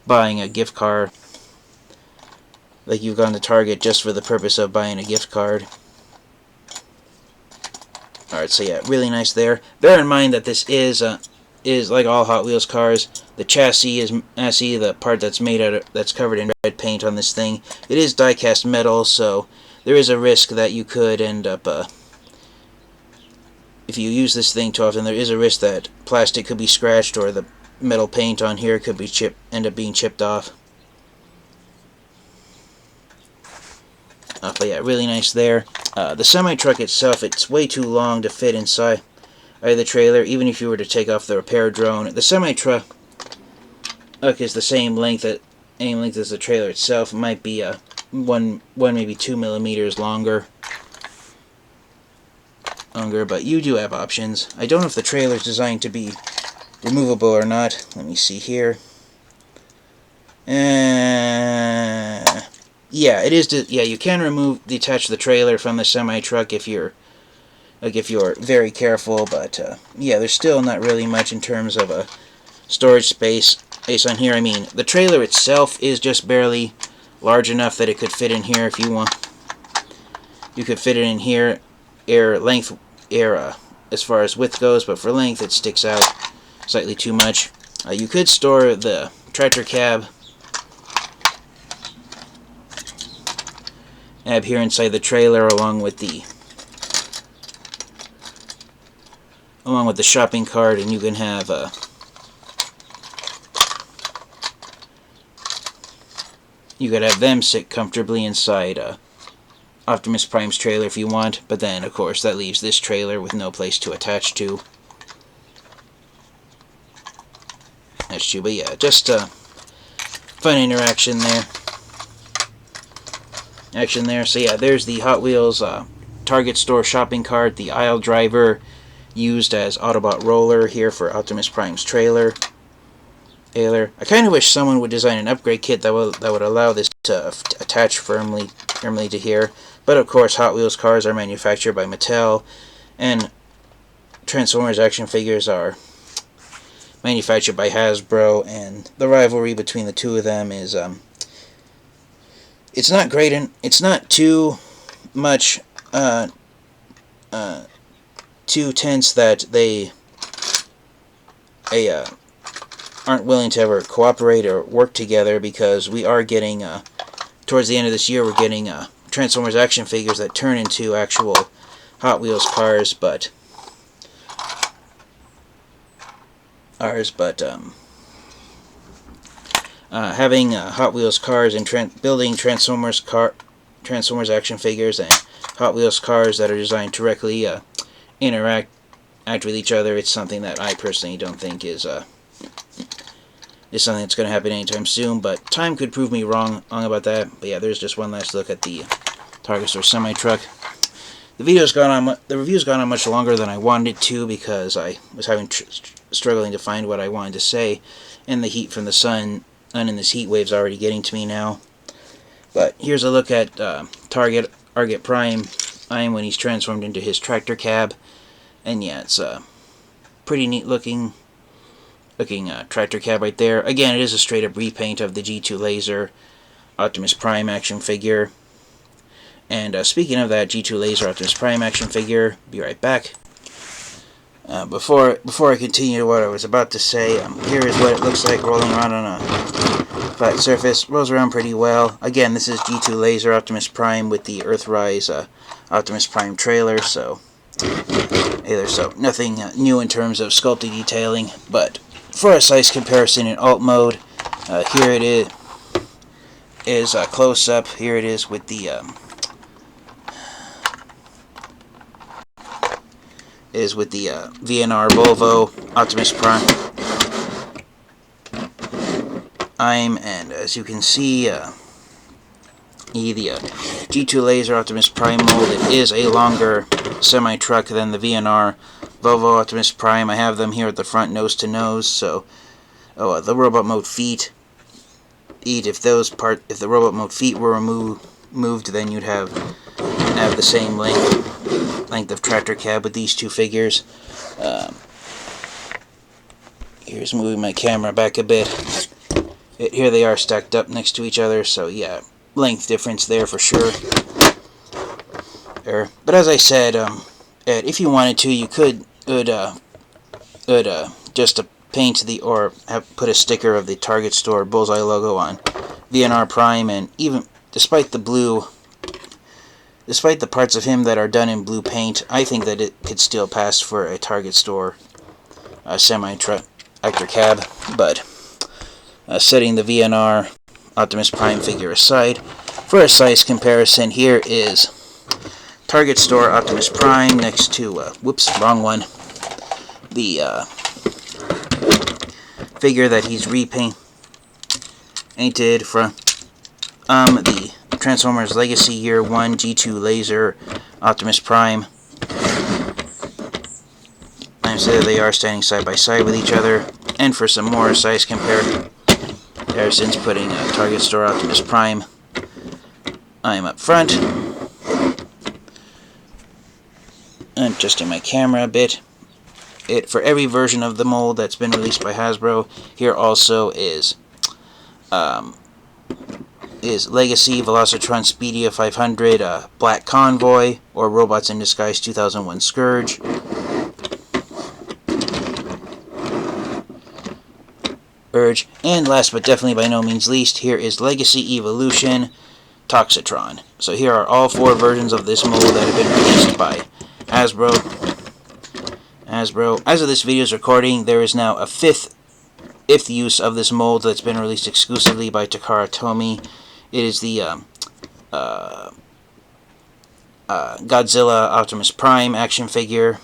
S1: buying a gift card, like you've gone to Target just for the purpose of buying a gift card. Alright, so yeah, really nice there. Bear in mind that this is like all Hot Wheels cars. The chassis is the part that's that's covered in red paint on this thing. It is die-cast metal, so there is a risk that you could end up if you use this thing too often, there is a risk that plastic could be scratched or the metal paint on here could be end up being chipped off. But yeah, really nice there. The semi-truck itself, it's way too long to fit inside the trailer, even if you were to take off the repair drone. The semi-truck is the same length as the trailer itself. It might be one maybe 2 millimeters longer, but you do have options. I don't know if the trailer is designed to be removable or not. Let me see here. Yeah, it is. Yeah, you can detach the trailer from the semi-truck if you're very careful. But yeah, there's still not really much in terms of a storage space on here. I mean, the trailer itself is just barely large enough that it could fit in here if you want. You could fit it in here, as far as width goes, but for length it sticks out slightly too much. You could store the tractor cab here inside the trailer along with the shopping cart, and you can have you could have them sit comfortably inside Optimus Prime's trailer if you want, but then of course that leaves this trailer with no place to attach to. That's true, but yeah, just fun interaction there. So yeah, there's the Hot Wheels Target store shopping cart, the Aisle Driver used as Autobot roller here for Optimus Prime's trailer. I kind of wish someone would design an upgrade kit that would allow this to attach firmly to here. But of course, Hot Wheels cars are manufactured by Mattel, and Transformers action figures are manufactured by Hasbro, and the rivalry between the two of them is it's not great, and it's not too much too tense that aren't willing to ever cooperate or work together, because we are getting, towards the end of this year, we're getting Transformers action figures that turn into actual Hot Wheels cars, but having Hot Wheels cars and building Transformers action figures and Hot Wheels cars that are designed to directly interact with each other, it's something that I personally don't think is something that's going to happen anytime soon, but time could prove me wrong about that. But yeah, there's just one last look at the Target store semi-truck. The review's gone on much longer than I wanted it to, because I was struggling to find what I wanted to say, and the heat from the sun and in this heat wave's already getting to me now. But here's a look at Target Prime when he's transformed into his tractor cab, and yeah, it's a pretty neat looking tractor cab right there. Again, it is a straight up repaint of the G2 Laser Optimus Prime action figure. And speaking of that G2 Laser Optimus Prime action figure, be right back. Before I continue what I was about to say, here is what it looks like rolling around on a flat surface. Rolls around pretty well. Again, this is G2 Laser Optimus Prime with the Earthrise Optimus Prime trailer, so nothing new in terms of sculpting detailing. But for a size comparison in alt mode, here it is close up. Here it is with the VNR Volvo Optimus Prime. And as you can see, the G2 Laser Optimus Prime mold, it is a longer semi-truck than the VNR Volvo Optimus Prime. I have them here at the front, nose to nose. So, the robot mode feet. If the robot mode feet were removed, then you'd have the same length of tractor cab with these two figures. Here's moving my camera back a bit. Here they are stacked up next to each other, so yeah, length difference there for sure. But as I said, if you wanted to, you could just paint put a sticker of the Target store Bullseye logo on VNR Prime, and even despite the parts of him that are done in blue paint, I think that it could still pass for a Target store semi-tractor cab. But setting the VNR Optimus Prime figure aside, for a size comparison, here is Target store Optimus Prime next to, whoops, wrong one, the figure that he's repainted from the Transformers Legacy Year 1 G2 Laser Optimus Prime. And so they are standing side by side with each other. And for some more size comparisons, putting Target store Optimus Prime, I am up front. And adjusting my camera a bit. For every version of the mold that's been released by Hasbro, here also is Legacy Velocitron Speedia 500 Black Convoy, or Robots in Disguise 2001 Scourge. And last but definitely by no means least, here is Legacy Evolution Toxitron. So here are all four versions of this mold that have been released by Hasbro. As of this video's recording, there is now a fifth use of this mold that's been released exclusively by Takara Tomy. It is the Godzilla Optimus Prime action figure,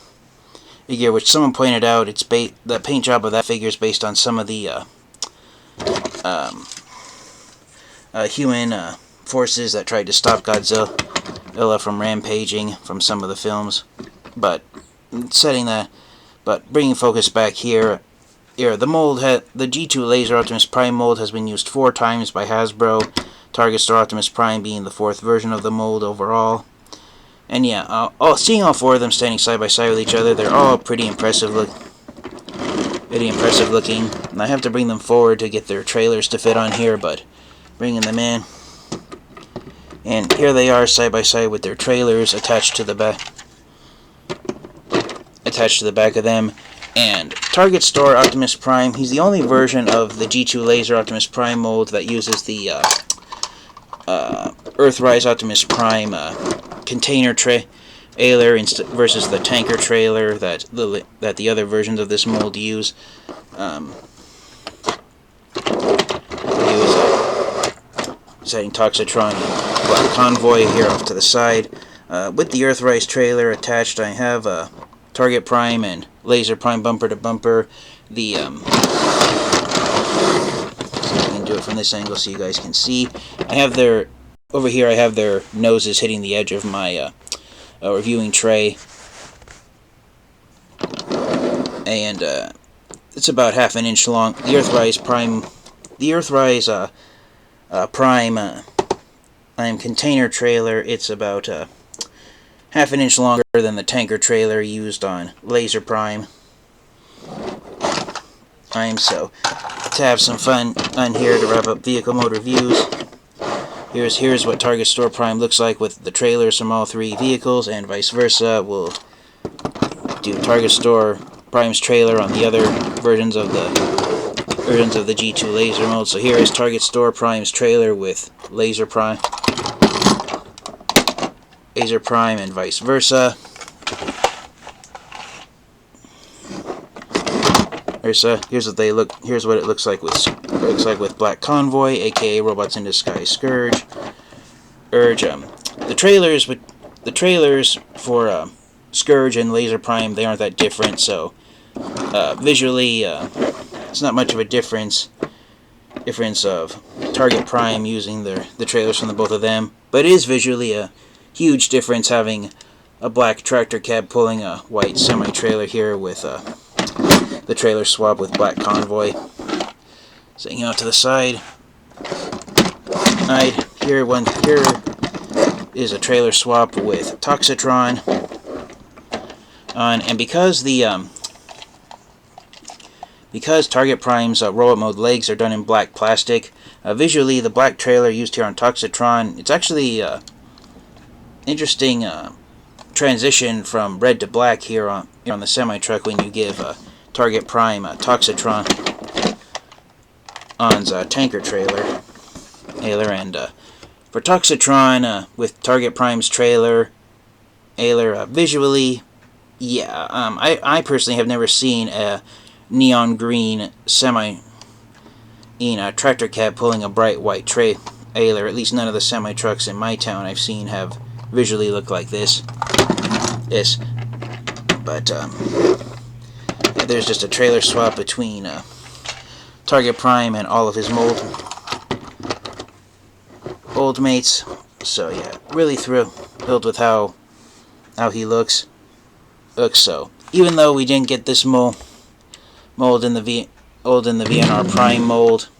S1: which someone pointed out the paint job of that figure is based on some of the human forces that tried to stop Godzilla from rampaging from some of the films. But bringing focus back here, the G2 Laser Optimus Prime mold has been used 4 times by Hasbro. Target store Optimus Prime being the 4th version of the mold overall. And yeah, seeing all 4 of them standing side by side with each other, they're all pretty impressive looking. And I have to bring them forward to get their trailers to fit on here, but bringing them in. And here they are side by side with their trailers attached to the back of them. And Target Store Optimus Prime, he's the only version of the G2 Laser Optimus Prime mold that uses the Earthrise Optimus Prime container trailer versus the tanker trailer that the other versions of this mold use. Setting Toxitron and Black Convoy here off to the side. With the Earthrise trailer attached, I have Target Prime and Laser Prime bumper to bumper. The so I can do it from this angle so you guys can see. I have their over here. I have their noses hitting the edge of my reviewing tray, and it's about half an inch long. The Earthrise Prime, Prime container trailer. It's about half an inch longer than the tanker trailer used on Laser Prime. So to have some fun on here to wrap up vehicle mode reviews. Here's what Target Store Prime looks like with the trailers from all three vehicles, and vice versa. We'll do Target Store Prime's trailer on the other versions of the G2 laser mode. So here is Target Store Prime's trailer with Laser Prime, and vice versa. Here's what it looks like with Black Convoy, aka Robots in Disguise Scourge. The trailers for Scourge and Laser Prime, they aren't that different, so visually it's not much of a difference of Target Prime using the trailers from the both of them, but it is visually a huge difference having a black tractor cab pulling a white semi-trailer here with the trailer swap with Black Convoy. Setting out to the side. Here is a trailer swap with Toxitron. And because Target Prime's robot mode legs are done in black plastic, visually the black trailer used here on Toxitron, it's actually interesting transition from red to black here on the semi-truck when you give Target Prime Toxitron on's tanker trailer. And for Toxitron with Target Prime's trailer, visually, yeah, I personally have never seen a neon green tractor cab pulling a bright white trailer. At least none of the semi trucks in my town I've seen have visually looked like this. But yeah, there's just a trailer swap between Target Prime and all of his old mates. So yeah, really thrilled with how he looks. So even though we didn't get this mold in the VNR Prime mold,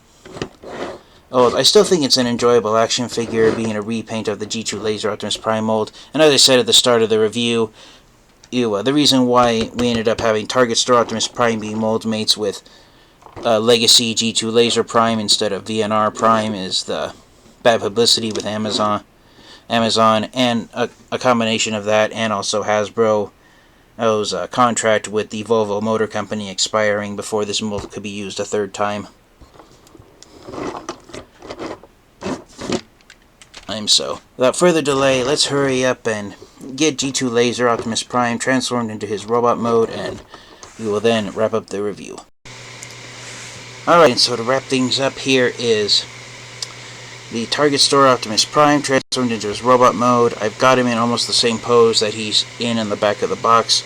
S1: I still think it's an enjoyable action figure, being a repaint of the G2 Laser Optimus Prime mold. And as I said at the start of the review, the reason why we ended up having Target Store Optimus Prime be mold mates with Legacy G2 Laser Prime instead of VNR Prime is the bad publicity with Amazon, and a combination of that, and also Hasbro's contract with the Volvo Motor Company expiring before this mold could be used a third time. So without further delay, let's hurry up and get G2 Laser Optimus Prime transformed into his robot mode, and we will then wrap up the review. Alright, and so to wrap things up, here is the Target Store Optimus Prime transformed into his robot mode. I've got him in almost the same pose that he's in the back of the box,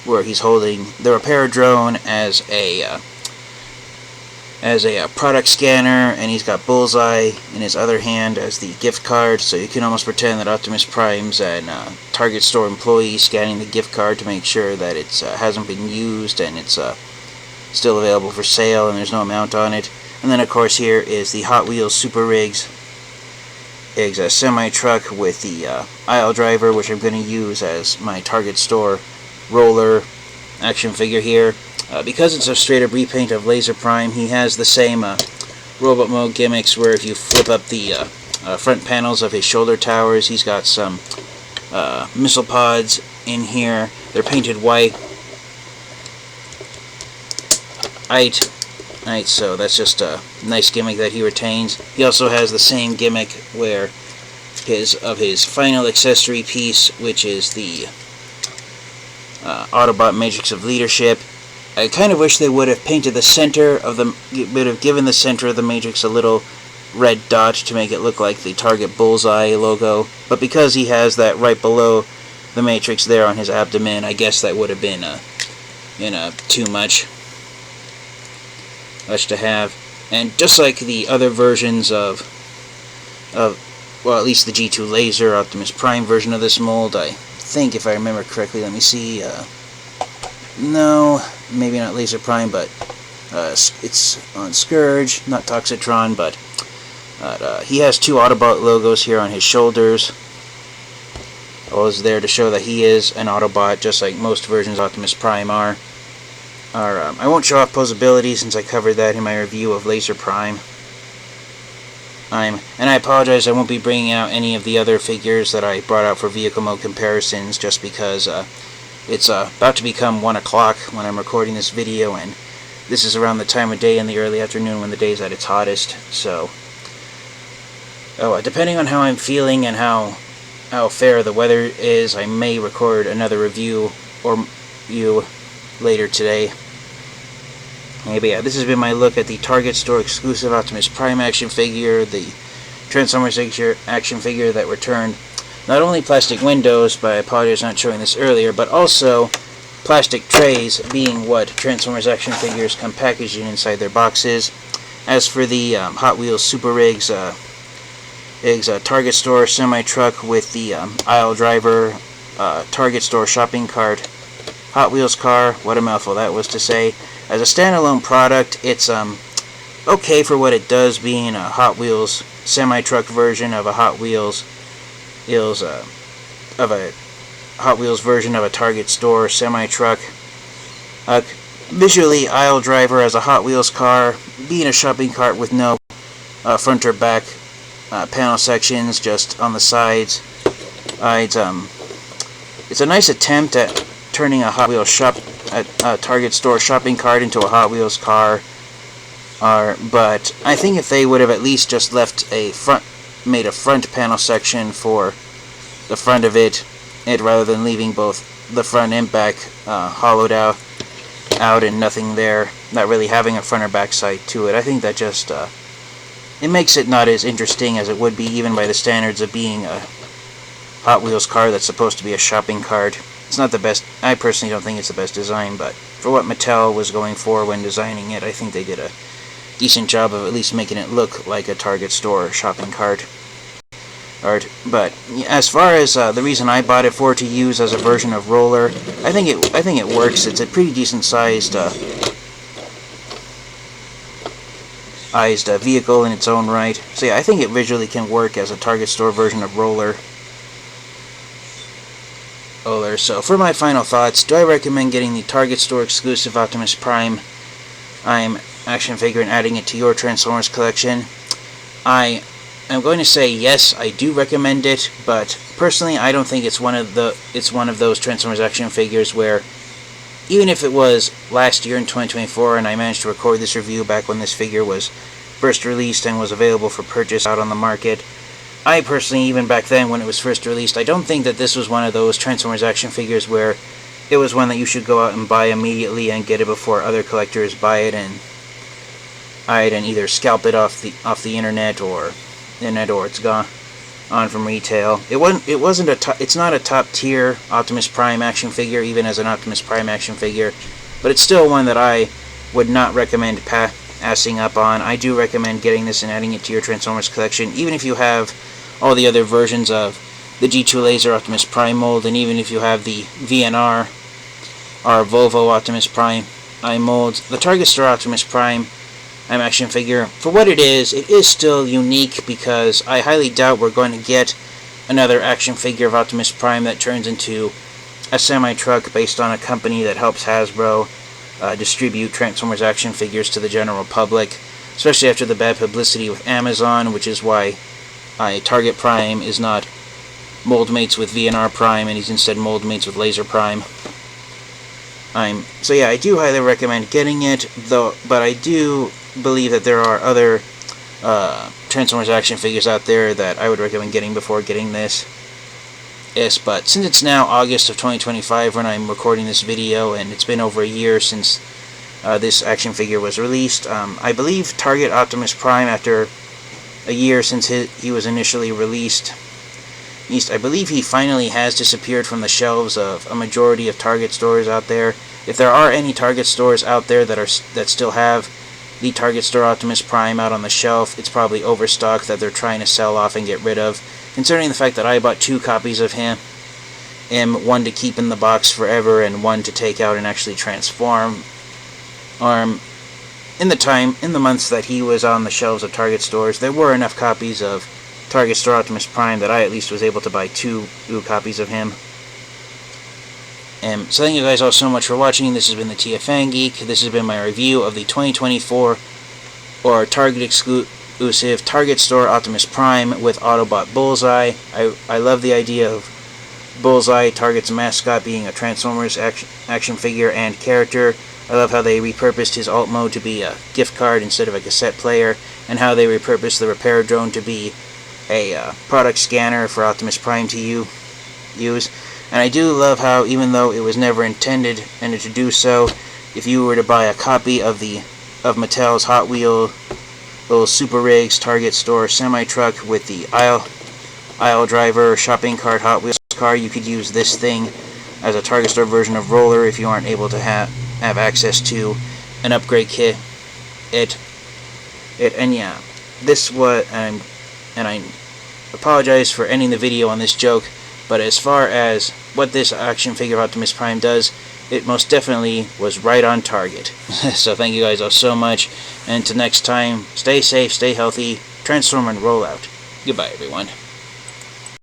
S1: where he's holding the repair drone as a product scanner, and he's got Bullseye in his other hand as the gift card, so you can almost pretend that Optimus Prime's an Target Store employee scanning the gift card to make sure that it hasn't been used and it's still available for sale and there's no amount on it. And then of course here is the Hot Wheels Super Rigs semi-truck with the aisle driver, which I'm going to use as my Target Store roller action figure here. Because it's a straight-up repaint of Laser Prime, he has the same robot mode gimmicks, where if you flip up the front panels of his shoulder towers, he's got some missile pods in here. They're painted white. so that's just a nice gimmick that he retains. He also has the same gimmick where his final accessory piece, which is the Autobot Matrix of Leadership. I kind of wish they would have painted the center of the, would have given the center of the Matrix a little red dot to make it look like the Target Bullseye logo, but because he has that right below the Matrix there on his abdomen, I guess that would have been too much to have. And just like the other versions of well, at least the G2 Laser Optimus Prime version of this mold, I think, if I remember correctly, let me see, no, maybe not Laser Prime, but it's on Scourge, not Toxitron, but he has two Autobot logos here on his shoulders. Always there to show that he is an Autobot, just like most versions of Optimus Prime are. I won't show off posability since I covered that in my review of Laser Prime. And I apologize, I won't be bringing out any of the other figures that I brought out for vehicle mode comparisons, just because it's about to become 1 o'clock when I'm recording this video, and this is around the time of day in the early afternoon when the day's at its hottest. So, depending on how I'm feeling and how fair the weather is, I may record another review or later today. But yeah, this has been my look at the Target Store exclusive Optimus Prime action figure, the Transformers action figure that returned not only plastic windows, but I apologize for not showing this earlier, but also plastic trays, being what Transformers action figures come packaged in inside their boxes. As for the Hot Wheels Super Rigs, Target Store semi-truck with the aisle driver, Target Store shopping cart, Hot Wheels car, what a mouthful that was to say. As a standalone product, it's okay for what it does, being a Hot Wheels semi-truck version of a Hot Wheels version of a Target Store semi-truck. Visually, aisle driver as a Hot Wheels car, being a shopping cart with no front or back panel sections, just on the sides. It's a nice attempt at turning a Hot Wheels Target Store shopping cart into a Hot Wheels car. But I think if they would have at least just made a front panel section for the front of it rather than leaving both the front and back hollowed out and nothing there, not really having a front or back side to it, I think that just it makes it not as interesting as it would be even by the standards of being a Hot Wheels car that's supposed to be a shopping cart. It's not the best, I personally don't think it's the best design, but for what Mattel was going for when designing it, I think they did a decent job of at least making it look like a Target Store shopping cart. But as far as the reason I bought it for to use as a version of Roller, I think it works. It's a pretty decent sized vehicle in its own right. So yeah, I think it visually can work as a Target Store version of Roller. So for my final thoughts, do I recommend getting the Target Store exclusive Optimus Prime action figure and adding it to your Transformers collection? I am going to say yes, I do recommend it, but personally I don't think it's one of those Transformers action figures where, even if it was last year in 2024 and I managed to record this review back when this figure was first released and was available for purchase out on the market, I personally, even back then when it was first released, I don't think that this was one of those Transformers action figures where it was one that you should go out and buy immediately and get it before other collectors buy it and either scalp it off the internet or it's gone on from retail. It's not a top tier Optimus Prime action figure, even as an Optimus Prime action figure, but it's still one that I would not recommend passing up on. I do recommend getting this and adding it to your Transformers collection, even if you have all the other versions of the G2 Laser Optimus Prime mold, and even if you have the VNR or Volvo Optimus Prime mold. The Target Store Optimus Prime action figure, for what it is still unique, because I highly doubt we're going to get another action figure of Optimus Prime that turns into a semi-truck based on a company that helps Hasbro distribute Transformers action figures to the general public, especially after the bad publicity with Amazon, which is why Target Prime is not mold mates with VNR Prime and he's instead mold mates with Laser Prime. So yeah, I do highly recommend getting it, though. But I do believe that there are other Transformers action figures out there that I would recommend getting before getting this. Yes, but since it's now August of 2025 when I'm recording this video, and it's been over a year since this action figure was released, I believe Target Optimus Prime, after a year since he was initially released, I believe he finally has disappeared from the shelves of a majority of Target stores out there. If there are any Target stores out there that still have the Target store Optimus Prime out on the shelf, it's probably overstock that they're trying to sell off and get rid of. Considering the fact that I bought 2 copies of him, one to keep in the box forever and one to take out and actually transform. In the months that he was on the shelves of Target stores, there were enough copies of Target store Optimus Prime that I at least was able to buy 2 copies of him. So thank you guys all so much for watching. This has been the TFN Geek. This has been my review of the 2024 or Target exclusive Target store Optimus Prime with Autobot Bullseye. I love the idea of Bullseye, Target's mascot, being a Transformers action figure and character. I love how they repurposed his alt mode to be a gift card instead of a cassette player, and how they repurposed the repair drone to be a product scanner for Optimus Prime to use. And I do love how, even though it was never intended to do so, if you were to buy a copy of Mattel's Hot Wheels Super Rigs Target store semi-truck with the aisle driver shopping cart Hot Wheels car, you could use this thing as a Target store version of Roller if you aren't able to have access to an upgrade kit. And yeah, I apologize for ending the video on this joke, but as far as what this action figure of Optimus Prime does, it most definitely was right on target. So thank you guys all so much, and until next time, stay safe, stay healthy, transform and roll out. Goodbye, everyone.